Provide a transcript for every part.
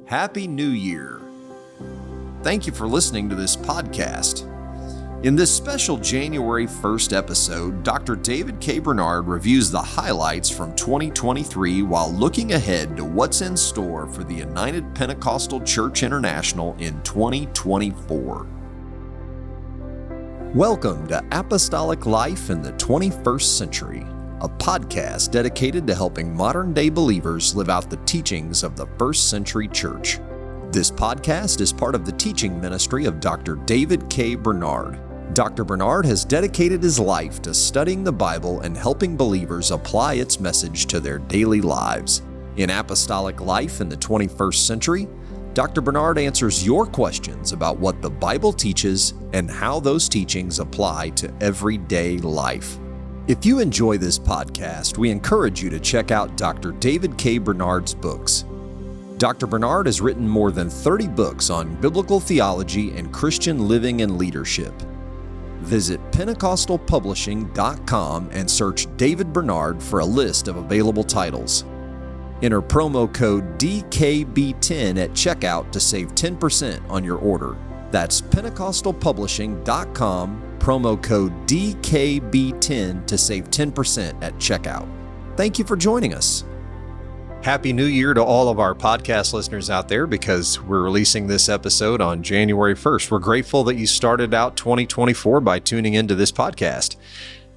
Happy New Year! Thank you for listening to this podcast. In this special January 1st episode, Dr. David K. Bernard reviews the highlights from 2023 while looking ahead to what's in store for the United Pentecostal Church International in 2024. Welcome to Apostolic Life in the 21st Century, a podcast dedicated to helping modern-day believers live out the teachings of the first century church. This podcast is part of the teaching ministry of Dr. David K. Bernard. Dr. Bernard has dedicated his life to studying the Bible and helping believers apply its message to their daily lives. In Apostolic Life in the 21st Century, Dr. Bernard answers your questions about what the Bible teaches and how those teachings apply to everyday life. If you enjoy this podcast, we encourage you to check out Dr. David K. Bernard's books. Dr. Bernard has written more than 30 books on biblical theology and Christian living and leadership. Visit PentecostalPublishing.com and search David Bernard for a list of available titles. Enter promo code DKB10 at checkout to save 10% on your order. That's PentecostalPublishing.com, promo code DKB10 to save 10% at checkout. Thank you for joining us. Happy New Year to all of our podcast listeners out there, because we're releasing this episode on January 1st. We're grateful that you started out 2024 by tuning into this podcast.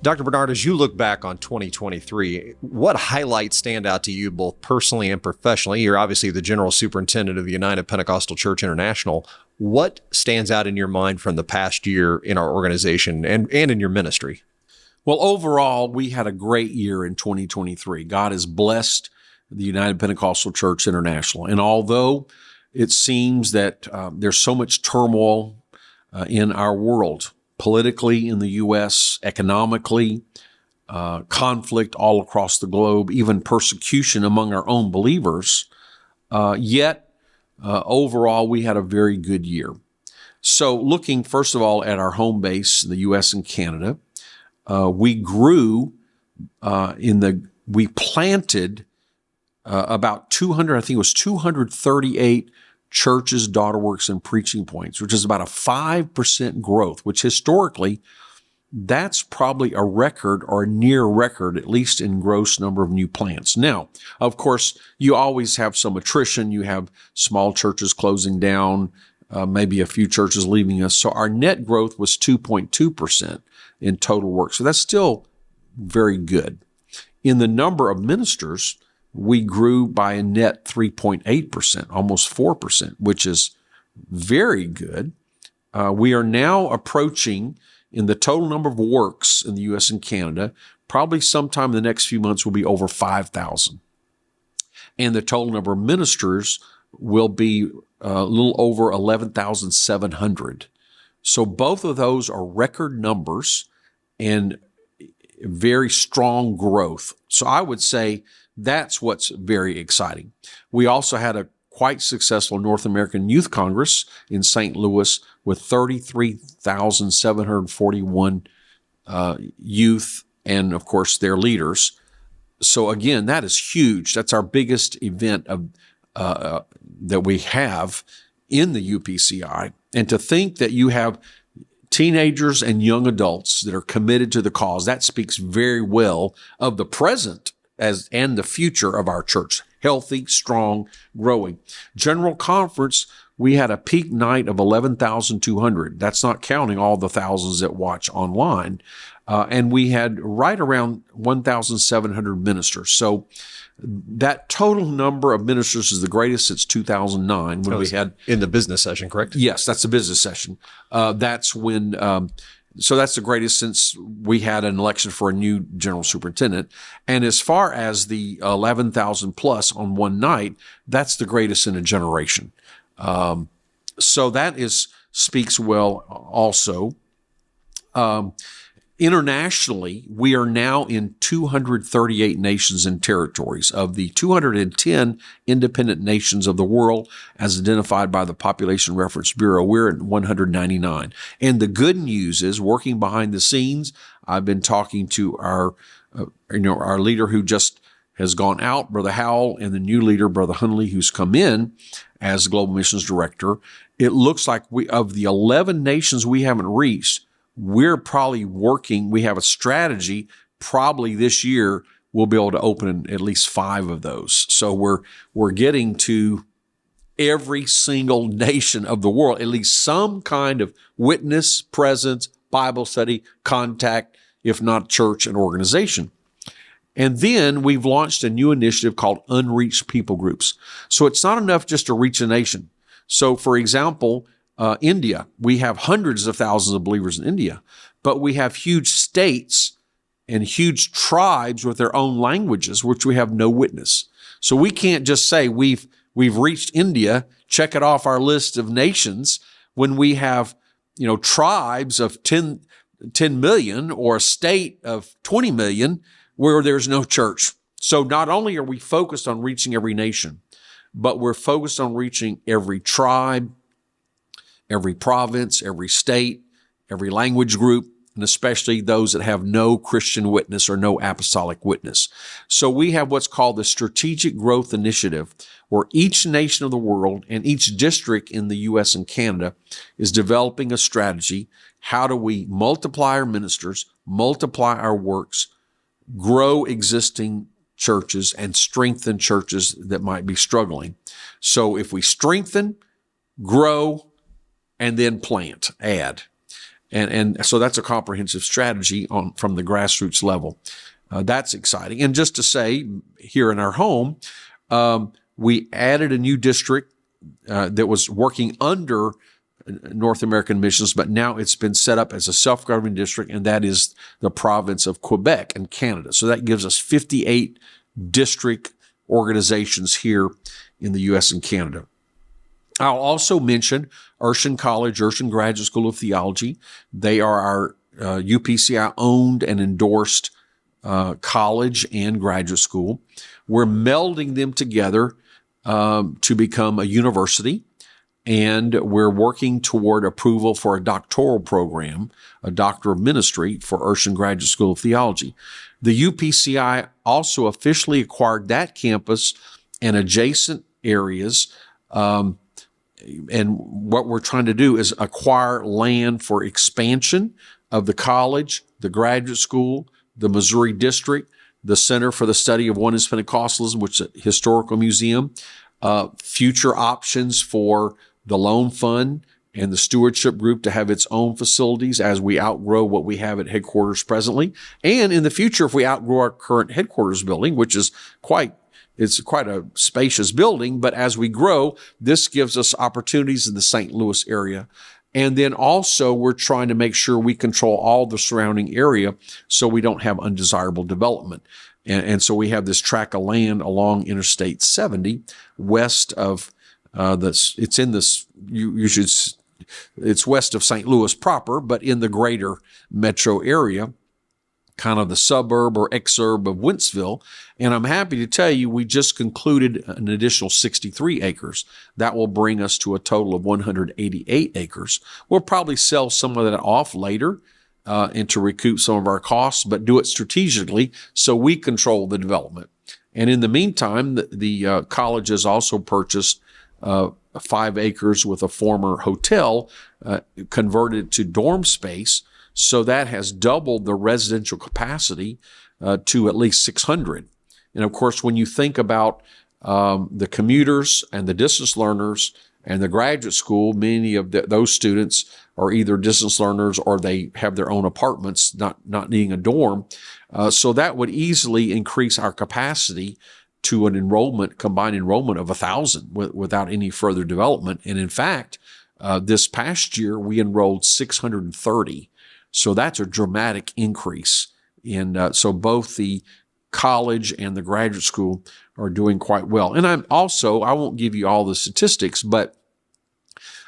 Dr. Bernard, as you look back on 2023, what highlights stand out to you both personally and professionally? You're obviously the General Superintendent of the United Pentecostal Church International. What stands out in your mind from the past year in our organization and in your ministry? Well, overall, we had a great year in 2023. God has blessed the United Pentecostal Church International. And although it seems that there's so much turmoil in our world, politically in the U.S., economically, conflict all across the globe, even persecution among our own believers, yet overall we had a very good year. So looking first of all at our home base, the U.S. and Canada, we grew we planted about 200, I think it was 238 churches, daughter works, and preaching points, which is about a 5% growth, which historically, that's probably a record or a near record, at least in gross number of new plants. Now, of course, you always have some attrition. You have small churches closing down, maybe a few churches leaving us. So our net growth was 2.2% in total work. So that's still very good. In the number of ministers, we grew by a net 3.8%, almost 4%, which is very good. We are now approaching, in the total number of works in the U.S. and Canada, probably sometime in the next few months will be over 5,000. And the total number of ministers will be a little over 11,700. So both of those are record numbers and very strong growth. So I would say that's what's very exciting. We also had a quite successful North American Youth Congress in St. Louis with 33,741 youth and, of course, their leaders. So again, that is huge. That's our biggest event that we have in the UPCI. And to think that you have teenagers and young adults that are committed to the cause, that speaks very well of the present and the future of our church. Healthy, strong, growing. General Conference, we had a peak night of 11,200. That's not counting all the thousands that watch online. And we had right around 1,700 ministers. So that total number of ministers is the greatest since 2009 when we had... In the business session, correct? Yes, that's the business session. That's when... So that's the greatest since we had an election for a new general superintendent. And as far as the 11,000 plus on one night, that's the greatest in a generation. So that speaks well also. Internationally, we are now in 238 nations and territories. Of the 210 independent nations of the world, as identified by the Population Reference Bureau, we're at 199. And the good news is, working behind the scenes, I've been talking to our leader who just has gone out, Brother Howell, and the new leader, Brother Hunley, who's come in. as Global Missions Director. It looks like of the 11 nations we haven't reached, we're probably we have a strategy, probably this year we'll be able to open at least 5 of those. So we're getting to every single nation of the world, at least some kind of witness, presence, Bible study, contact, if not church and organization. And then we've launched a new initiative called Unreached People Groups. So it's not enough just to reach a nation. So for example, India, we have hundreds of thousands of believers in India, but we have huge states and huge tribes with their own languages, which we have no witness. So we can't just say we've reached India, check it off our list of nations, when we have, tribes of 10 million or a state of 20 million where there's no church. So not only are we focused on reaching every nation, but we're focused on reaching every tribe, every province, every state, every language group, and especially those that have no Christian witness or no apostolic witness. So we have what's called the Strategic Growth Initiative, where each nation of the world and each district in the U.S. and Canada is developing a strategy. How do we multiply our ministers, multiply our works, grow existing churches, and strengthen churches that might be struggling? So if we strengthen, grow, and then plant, add. And so that's a comprehensive strategy from the grassroots level. That's exciting. And just to say, here in our home, we added a new district that was working under North American Missions, but now it's been set up as a self-governing district, and that is the province of Quebec in Canada. So that gives us 58 district organizations here in the U.S. and Canada. I'll also mention Urshan College, Urshan Graduate School of Theology. They are our UPCI owned and endorsed college and graduate school. We're melding them together to become a university, and we're working toward approval for a doctoral program, a Doctor of Ministry for Urshan Graduate School of Theology. The UPCI also officially acquired that campus and adjacent areas. And what we're trying to do is acquire land for expansion of the college, the graduate school, the Missouri district, the Center for the Study of Oneness Pentecostalism, which is a historical museum, future options for the loan fund and the stewardship group to have its own facilities as we outgrow what we have at headquarters presently. And in the future, if we outgrow our current headquarters building, which is it's quite a spacious building, but as we grow, this gives us opportunities in the St. Louis area. And then also we're trying to make sure we control all the surrounding area so we don't have undesirable development. And so we have this tract of land along Interstate 70 west of it's west of St. Louis proper, but in the greater metro area, kind of the suburb or exurb of Wentzville. And I'm happy to tell you, we just concluded an additional 63 acres. That will bring us to a total of 188 acres. We'll probably sell some of that off later and to recoup some of our costs, but do it strategically so we control the development. And in the meantime, the college has also purchased 5 acres with a former hotel, converted to dorm space. So that has doubled the residential capacity to at least 600. And of course, when you think about the commuters and the distance learners and the graduate school, many of those students are either distance learners or they have their own apartments, not needing a dorm. So that would easily increase our capacity to an combined enrollment of 1,000 without any further development. And in fact, this past year, we enrolled 630. So that's a dramatic increase. So both the college and the graduate school are doing quite well. And I won't give you all the statistics, but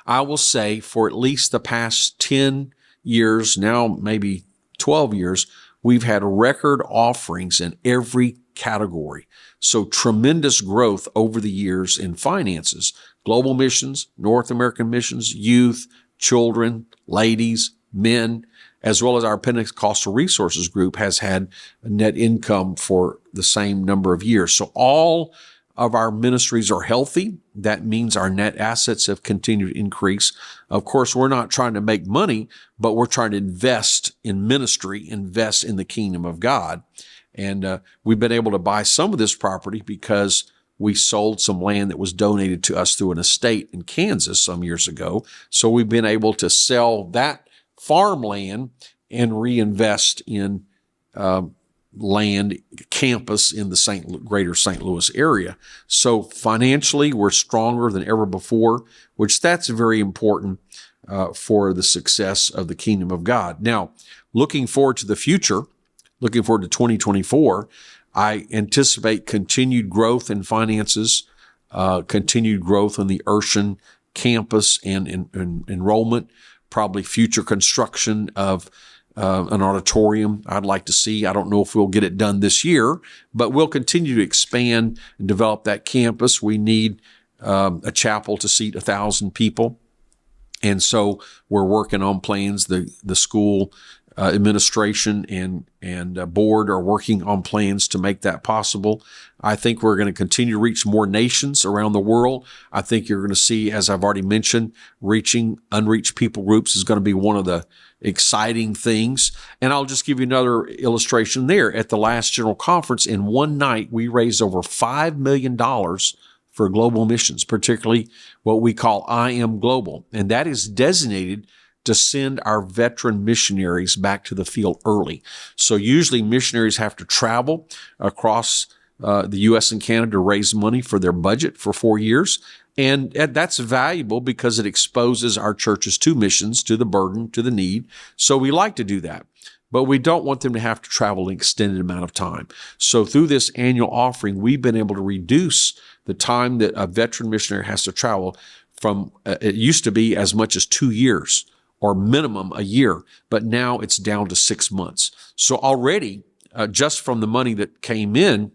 I will say for at least the past 10 years, now maybe 12 years, we've had record offerings in every category. So tremendous growth over the years in finances, global missions, North American missions, youth, children, ladies, men, as well as our Pentecostal Resources Group has had a net income for the same number of years. So all of our ministries are healthy. That means our net assets have continued to increase. Of course, we're not trying to make money, but we're trying to invest in ministry, invest in the kingdom of God. And we've been able to buy some of this property because we sold some land that was donated to us through an estate in Kansas some years ago. So we've been able to sell that farmland and reinvest in land campus in the greater St. Louis area. So financially, we're stronger than ever before, which that's very important for the success of the kingdom of God. Now, looking forward to the future, looking forward to 2024, I anticipate continued growth in finances, continued growth in the Urshan campus and enrollment, probably future construction of an auditorium I'd like to see. I don't know if we'll get it done this year, but we'll continue to expand and develop that campus. We need a chapel to seat 1,000 people. And so we're working on plans. The school administration and board are working on plans to make that possible. I think we're going to continue to reach more nations around the world. I think you're going to see, as I've already mentioned, reaching unreached people groups is going to be one of the exciting things. And I'll just give you another illustration there. At the last General Conference, in one night, we raised over $5 million for global missions, particularly what we call I Am Global. And that is designated to send our veteran missionaries back to the field early. So usually missionaries have to travel across the U.S. and Canada to raise money for their budget for 4 years. And that's valuable because it exposes our churches to missions, to the burden, to the need. So we like to do that. But we don't want them to have to travel an extended amount of time. So through this annual offering, we've been able to reduce the time that a veteran missionary has to travel from, it used to be as much as 2 years or minimum a year, but now it's down to 6 months. So already, just from the money that came in,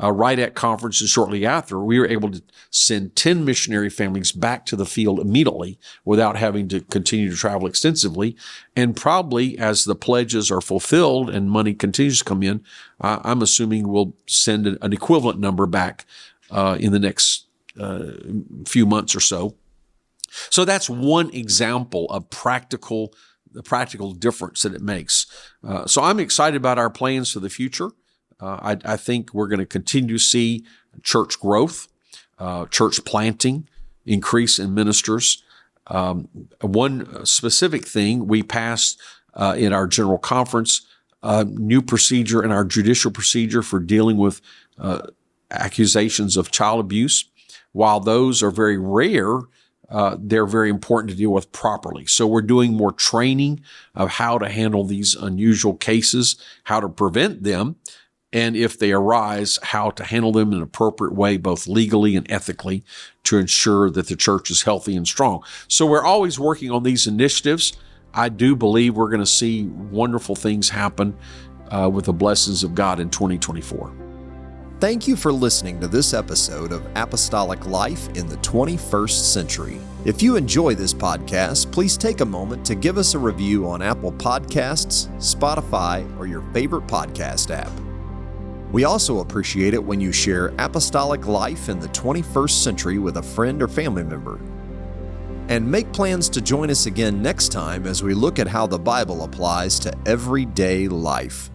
right at conference and shortly after, we were able to send 10 missionary families back to the field immediately without having to continue to travel extensively. And probably as the pledges are fulfilled and money continues to come in, I'm assuming we'll send an equivalent number back in the next few months or so. So that's one example of the practical difference that it makes. So I'm excited about our plans for the future. I think we're going to continue to see church growth, church planting, increase in ministers. One specific thing we passed in our general conference, new procedure in our judicial procedure for dealing with accusations of child abuse. While those are very rare, they're very important to deal with properly. So we're doing more training of how to handle these unusual cases, how to prevent them, and if they arise, how to handle them in an appropriate way, both legally and ethically, to ensure that the church is healthy and strong. So we're always working on these initiatives. I do believe we're going to see wonderful things happen with the blessings of God in 2024. Thank you for listening to this episode of Apostolic Life in the 21st Century. If you enjoy this podcast, please take a moment to give us a review on Apple Podcasts, Spotify, or your favorite podcast app. We also appreciate it when you share Apostolic Life in the 21st Century with a friend or family member. And make plans to join us again next time as we look at how the Bible applies to everyday life.